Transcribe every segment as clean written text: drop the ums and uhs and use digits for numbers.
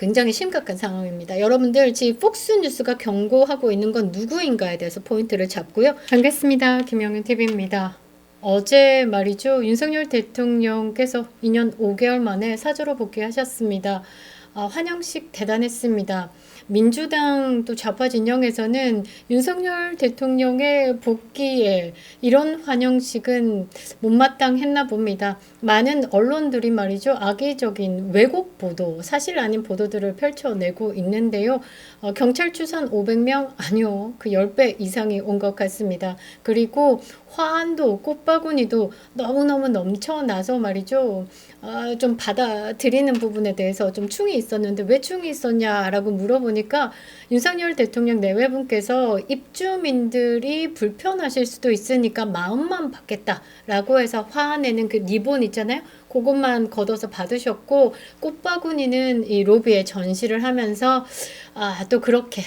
굉장히 심각한 상황입니다. 여러분들 지금 폭스뉴스가 경고하고 있는 건 누구인가에 대해서 포인트를 잡고요. 반갑습니다. 김영윤TV입니다. 어제 말이죠. 윤석열 대통령께서 2년 5개월 만에 사저로 복귀하셨습니다. 환영식 대단했습니다. 민주당 또 좌파 진영에서는 윤석열 대통령의 복귀에 이런 환영식은 못마땅했나 봅니다. 많은 언론들이 말이죠. 악의적인 왜곡 보도, 사실 아닌 보도들을 펼쳐내고 있는데요. 경찰 추산 500명? 아니요. 그 10배 이상이 온 것 같습니다. 그리고 화환도 꽃바구니도 너무너무 넘쳐나서 말이죠. 좀 받아들이는 부분에 대해서 좀 충이 있었는데 왜 충이 있었냐라고 물어보니까 윤석열 대통령 내외분께서 입주민들이 불편하실 수도 있으니까 마음만 받겠다라고 해서 화환에는 그 리본 있잖아요. 그것만 걷어서 받으셨고 꽃바구니는 이 로비에 전시를 하면서 또 그렇게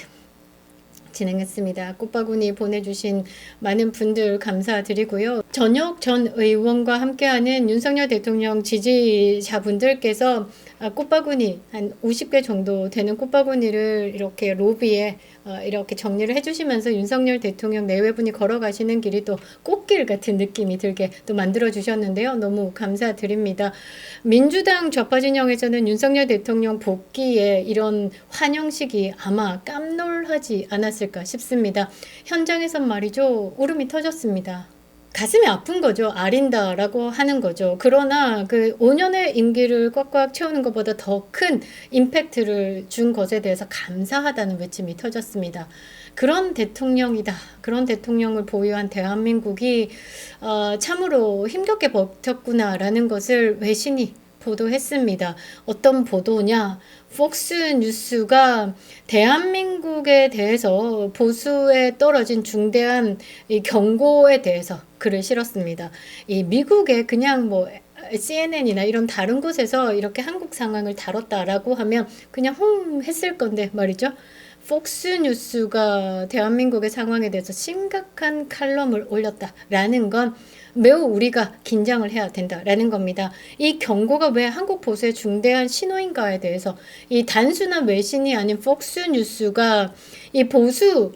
진행했습니다. 꽃바구니 보내주신 많은 분들 감사드리고요. 전역 전 의원과 함께하는 윤석열 대통령 지지자분들께서 꽃바구니 한 50개 정도 되는 꽃바구니를 이렇게 로비에 이렇게 정리를 해주시면서 윤석열 대통령 내외분이 걸어가시는 길이 또 꽃길 같은 느낌이 들게 또 만들어 주셨는데요. 너무 감사드립니다. 민주당 좌파 진영에서는 윤석열 대통령 복귀에 이런 환영식이 아마 깜놀하지 않았을까 싶습니다. 현장에선 말이죠. 울음이 터졌습니다. 가슴이 아픈 거죠. 아린다라고 하는 거죠. 그러나 그 5년의 임기를 꽉꽉 채우는 것보다 더 큰 임팩트를 준 것에 대해서 감사하다는 외침이 터졌습니다. 그런 대통령이다. 그런 대통령을 보유한 대한민국이 참으로 힘겹게 버텼구나라는 것을 외신이 보도했습니다. 어떤 보도냐? 폭스뉴스가 대한민국에 대해서 보수에 떨어진 중대한 이 경고에 대해서 글을 실었습니다. 이 미국에 그냥 뭐 CNN이나 이런 다른 곳에서 이렇게 한국 상황을 다뤘다라고 하면 그냥 했을 건데 말이죠. 폭스뉴스가 대한민국의 상황에 대해서 심각한 칼럼을 올렸다라는 건 매우 우리가 긴장을 해야 된다라는 겁니다. 이 경고가 왜 한국 보수의 중대한 신호인가에 대해서 이 단순한 외신이 아닌 폭스뉴스가 이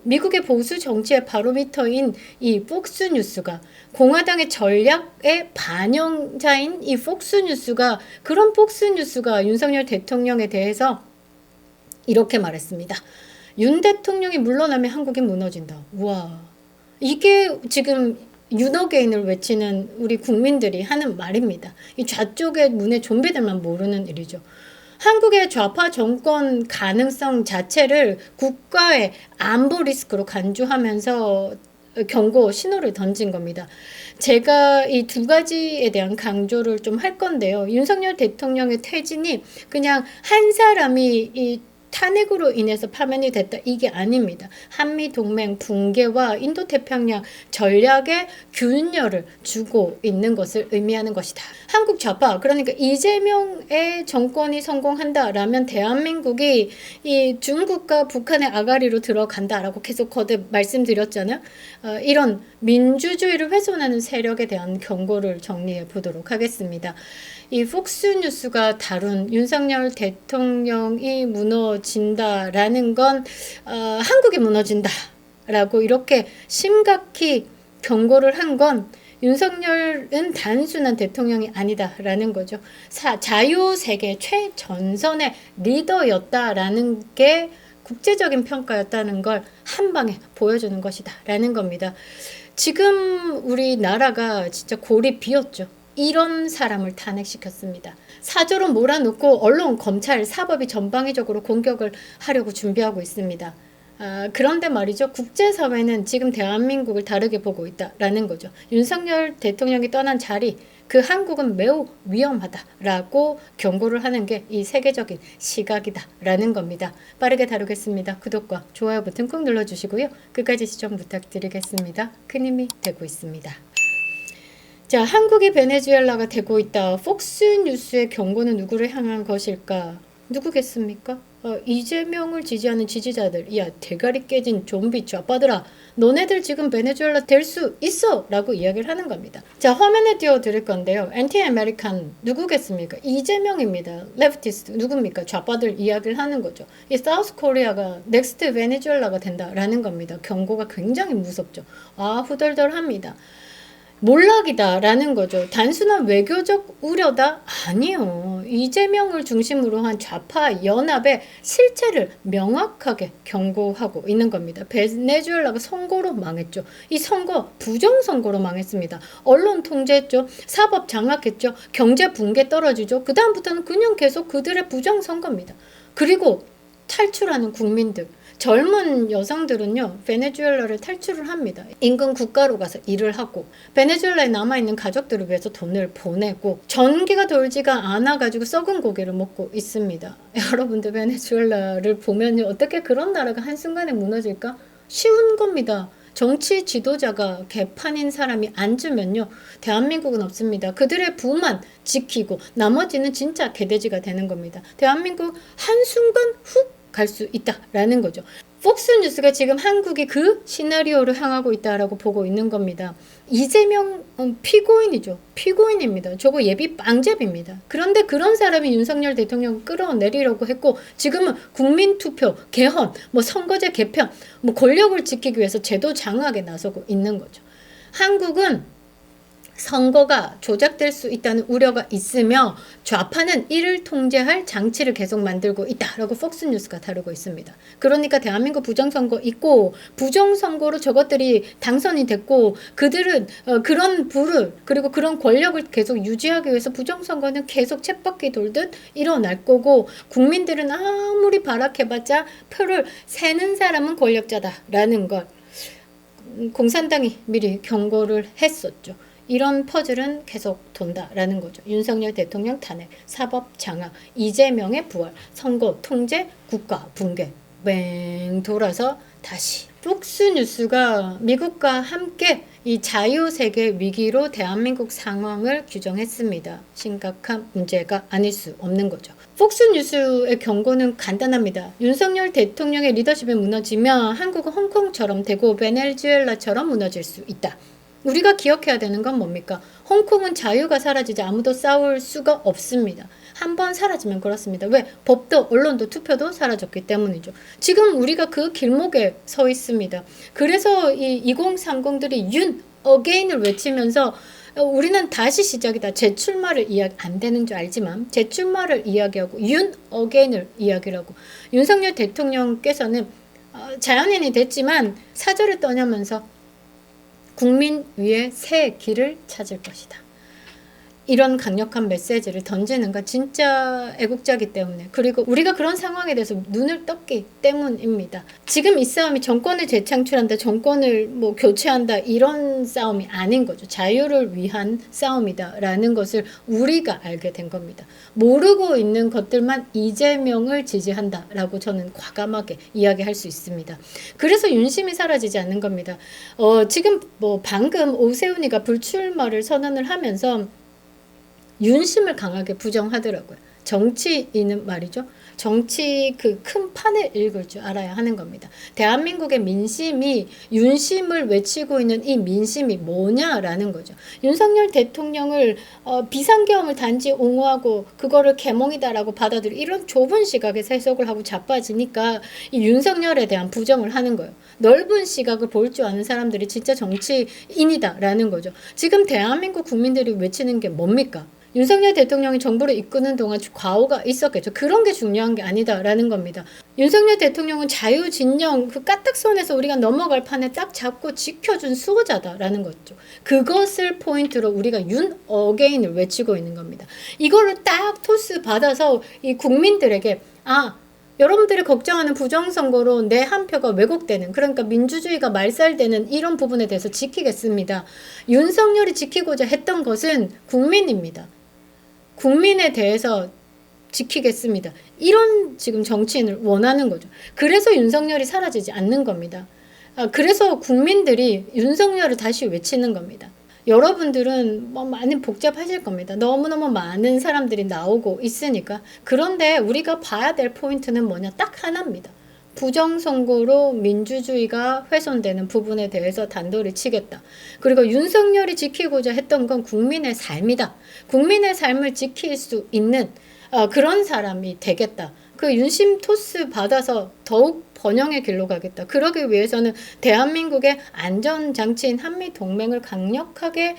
미국의 보수 정치의 바로미터인 이 폭스뉴스가 공화당의 전략의 반영자인 이 폭스뉴스가 그런 폭스뉴스가 윤석열 대통령에 대해서 이렇게 말했습니다. 윤 대통령이 물러나면 한국이 무너진다. 우와. 이게 지금 윤어게인을 외치는 우리 국민들이 하는 말입니다. 이 좌쪽의 문의 좀비들만 모르는 일이죠. 한국의 좌파 정권 가능성 자체를 국가의 안보 리스크로 간주하면서 경고 신호를 던진 겁니다. 제가 이 두 가지에 대한 강조를 좀 할 건데요. 윤석열 대통령의 퇴진이 그냥 한 사람이 이 탄핵으로 인해서 파면이 됐다 이게 아닙니다. 한미동맹 붕괴와 인도태평양 전략에 균열을 주고 있는 것을 의미하는 것이다. 한국 좌파 그러니까 이재명의 정권이 성공한다라면 대한민국이 이 중국과 북한의 아가리로 들어간다라고 계속 거듭 말씀드렸잖아요. 이런 민주주의를 훼손하는 세력에 대한 경고를 정리해 보도록 하겠습니다. 이 폭스뉴스가 다룬 윤석열 대통령이 무너진다라는 건 한국이 무너진다라고 이렇게 심각히 경고를 한 건 윤석열은 단순한 대통령이 아니다라는 거죠. 자유세계 최전선의 리더였다라는 게 국제적인 평가였다는 걸 한 방에 보여주는 것이다 라는 겁니다. 지금 우리나라가 진짜 골이 비었죠. 이런 사람을 탄핵시켰습니다. 사조로 몰아놓고 언론, 검찰, 사법이 전방위적으로 공격을 하려고 준비하고 있습니다. 그런데 말이죠. 국제사회는 지금 대한민국을 다르게 보고 있다라는 거죠. 윤석열 대통령이 떠난 자리, 그 한국은 매우 위험하다라고 경고를 하는 게 이 세계적인 시각이다라는 겁니다. 빠르게 다루겠습니다. 구독과 좋아요 버튼 꾹 눌러주시고요. 끝까지 시청 부탁드리겠습니다. 큰 힘이 되고 있습니다. 자, 한국이 베네수엘라가 되고 있다. 폭스뉴스의 경고는 누구를 향한 것일까? 누구겠습니까? 이재명을 지지하는 지지자들, 야, 대가리 깨진 좀비 좌빠들아, 너네들 지금 베네수엘라 될 수 있어! 라고 이야기를 하는 겁니다. 자, 화면에 띄워드릴 건데요. 엔티 아메리칸 누구겠습니까? 이재명입니다. 레프티스트 누굽니까? 좌빠들 이야기를 하는 거죠. 이 사우스 코리아가 넥스트 베네수엘라가 된다라는 겁니다. 경고가 굉장히 무섭죠. 아, 후덜덜합니다. 몰락이다라는 거죠. 단순한 외교적 우려다? 아니요. 이재명을 중심으로 한 좌파 연합의 실체를 명확하게 경고하고 있는 겁니다. 베네수엘라가 선거로 망했죠. 이 선거 부정선거로 망했습니다. 언론 통제했죠. 사법 장악했죠. 경제 붕괴 떨어지죠. 그 다음부터는 그냥 계속 그들의 부정선거입니다. 그리고 탈출하는 국민들. 젊은 여성들은요, 베네수엘라를 탈출을 합니다. 인근 국가로 가서 일을 하고, 베네수엘라에 남아있는 가족들을 위해서 돈을 보내고, 전기가 돌지가 않아가지고 썩은 고기를 먹고 있습니다. 여러분들 베네수엘라를 보면 어떻게 그런 나라가 한순간에 무너질까? 쉬운 겁니다. 정치 지도자가 개판인 사람이 앉으면요, 대한민국은 없습니다. 그들의 부만 지키고 나머지는 진짜 개돼지가 되는 겁니다. 대한민국 한순간 훅 갈 수 있다라는 거죠. 폭스뉴스가 지금 한국이 그 시나리오를 향하고 있다라고 보고 있는 겁니다. 이재명 피고인이죠. 피고인입니다. 저거 예비 빵잽입니다. 그런데 그런 사람이 윤석열 대통령 끌어내리려고 했고, 지금은 국민투표, 개헌, 선거제 개편, 권력을 지키기 위해서 제도 장악에 나서고 있는 거죠. 한국은 선거가 조작될 수 있다는 우려가 있으며 좌파는 이를 통제할 장치를 계속 만들고 있다라고 폭스뉴스가 다루고 있습니다. 그러니까 대한민국 부정선거 있고, 부정선거로 저것들이 당선이 됐고, 그들은 그런 부를, 그리고 그런 권력을 계속 유지하기 위해서 부정선거는 계속 쳇바퀴 돌듯 일어날 거고, 국민들은 아무리 발악해봤자 표를 세는 사람은 권력자다라는 걸 공산당이 미리 경고를 했었죠. 이런 퍼즐은 계속 돈다라는 거죠. 윤석열 대통령 탄핵, 사법 장악, 이재명의 부활, 선거 통제, 국가 붕괴. 뺑 돌아서 다시. 폭스뉴스가 미국과 함께 이 자유세계 위기로 대한민국 상황을 규정했습니다. 심각한 문제가 아닐 수 없는 거죠. 폭스뉴스의 경고는 간단합니다. 윤석열 대통령의 리더십이 무너지면 한국은 홍콩처럼 되고 베네수엘라처럼 무너질 수 있다. 우리가 기억해야 되는 건 뭡니까? 홍콩은 자유가 사라지지 아무도 싸울 수가 없습니다. 한번 사라지면 그렇습니다. 왜? 법도, 언론도, 투표도 사라졌기 때문이죠. 지금 우리가 그 길목에 서 있습니다. 그래서 이 2030들이 윤 어게인을 외치면서 우리는 다시 시작이다. 재출마를 이야기 안 되는 줄 알지만 재출마를 이야기하고 윤 어게인을 이야기하고, 윤석열 대통령께서는 자연인이 됐지만 사절을 떠나면서 국민 위에 새 길을 찾을 것이다. 이런 강력한 메시지를 던지는 건 진짜 애국자이기 때문에, 그리고 우리가 그런 상황에 대해서 눈을 떴기 때문입니다. 지금 이 싸움이 정권을 재창출한다, 정권을 교체한다, 이런 싸움이 아닌 거죠. 자유를 위한 싸움이다라는 것을 우리가 알게 된 겁니다. 모르고 있는 것들만 이재명을 지지한다라고 저는 과감하게 이야기할 수 있습니다. 그래서 윤심이 사라지지 않는 겁니다. 지금 방금 오세훈이가 불출마를 선언을 하면서 윤심을 강하게 부정하더라고요. 정치인은 말이죠. 정치 그 큰 판을 읽을 줄 알아야 하는 겁니다. 대한민국의 민심이 윤심을 외치고 있는 이 민심이 뭐냐라는 거죠. 윤석열 대통령을 비상계엄을 단지 옹호하고 그거를 계몽이다라고 받아들이, 이런 좁은 시각에서 해석을 하고 자빠지니까 이 윤석열에 대한 부정을 하는 거예요. 넓은 시각을 볼 줄 아는 사람들이 진짜 정치인이다라는 거죠. 지금 대한민국 국민들이 외치는 게 뭡니까? 윤석열 대통령이 정부를 이끄는 동안 과오가 있었겠죠. 그런 게 중요한 게 아니다라는 겁니다. 윤석열 대통령은 자유진영 그 까딱선에서 우리가 넘어갈 판에 딱 잡고 지켜준 수호자다라는 거죠. 그것을 포인트로 우리가 윤 어게인을 외치고 있는 겁니다. 이거를 딱 토스 받아서 이 국민들에게 여러분들이 걱정하는 부정선거로 내 한 표가 왜곡되는, 그러니까 민주주의가 말살되는 이런 부분에 대해서 지키겠습니다. 윤석열이 지키고자 했던 것은 국민입니다. 국민에 대해서 지키겠습니다. 이런 지금 정치인을 원하는 거죠. 그래서 윤석열이 사라지지 않는 겁니다. 그래서 국민들이 윤석열을 다시 외치는 겁니다. 여러분들은 뭐 많이 복잡하실 겁니다. 너무너무 많은 사람들이 나오고 있으니까. 그런데 우리가 봐야 될 포인트는 뭐냐? 딱 하나입니다. 부정선거로 민주주의가 훼손되는 부분에 대해서 단도리 치겠다. 그리고 윤석열이 지키고자 했던 건 국민의 삶이다. 국민의 삶을 지킬 수 있는 그런 사람이 되겠다. 그 윤심 토스 받아서 더욱 번영의 길로 가겠다. 그러기 위해서는 대한민국의 안전장치인 한미동맹을 강력하게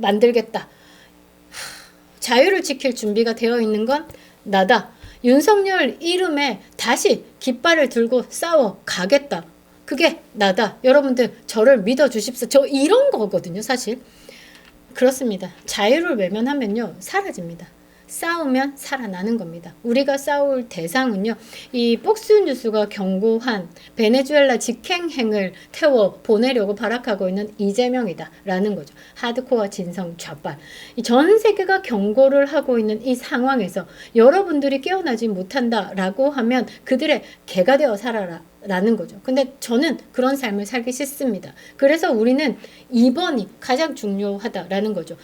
만들겠다. 자유를 지킬 준비가 되어 있는 건 나다. 윤석열 이름에 다시 깃발을 들고 싸워 가겠다. 그게 나다. 여러분들 저를 믿어주십시오. 저 이런 거거든요, 사실. 그렇습니다. 자유를 외면하면요, 사라집니다. 싸우면 살아나는 겁니다. 우리가 싸울 대상은요, 이 폭스뉴스가 경고한 베네수엘라 직행행을 태워 보내려고 발악하고 있는 이재명이다 라는 거죠. 하드코어 진성 좌빨. 전 세계가 경고를 하고 있는 이 상황에서 여러분들이 깨어나지 못한다 라고 하면 그들의 개가 되어 살아라 라는 거죠. 근데 저는 그런 삶을 살기 싫습니다. 그래서 우리는 이번이 가장 중요하다라는 거죠.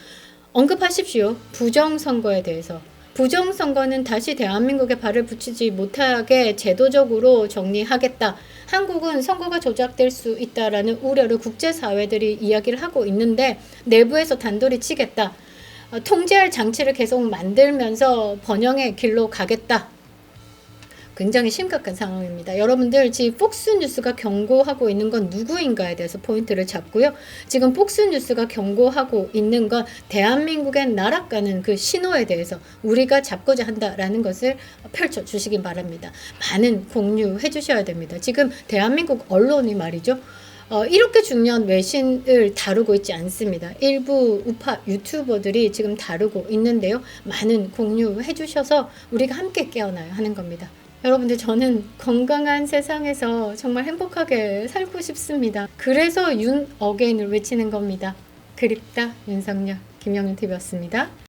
언급하십시오. 부정선거에 대해서. 부정선거는 다시 대한민국에 발을 붙이지 못하게 제도적으로 정리하겠다. 한국은 선거가 조작될 수 있다라는 우려를 국제사회들이 이야기를 하고 있는데 내부에서 단도리 치겠다. 통제할 장치를 계속 만들면서 번영의 길로 가겠다. 굉장히 심각한 상황입니다. 여러분들 지금 폭스뉴스가 경고하고 있는 건 누구인가에 대해서 포인트를 잡고요. 지금 폭스뉴스가 경고하고 있는 건 대한민국의 나락가는 그 신호에 대해서 우리가 잡고자 한다라는 것을 펼쳐주시기 바랍니다. 많은 공유해 주셔야 됩니다. 지금 대한민국 언론이 말이죠. 이렇게 중요한 외신을 다루고 있지 않습니다. 일부 우파 유튜버들이 지금 다루고 있는데요. 많은 공유해 주셔서 우리가 함께 깨어나야 하는 겁니다. 여러분들 저는 건강한 세상에서 정말 행복하게 살고 싶습니다. 그래서 윤 어게인을 외치는 겁니다. 그립다 윤석열 김영윤 TV였습니다.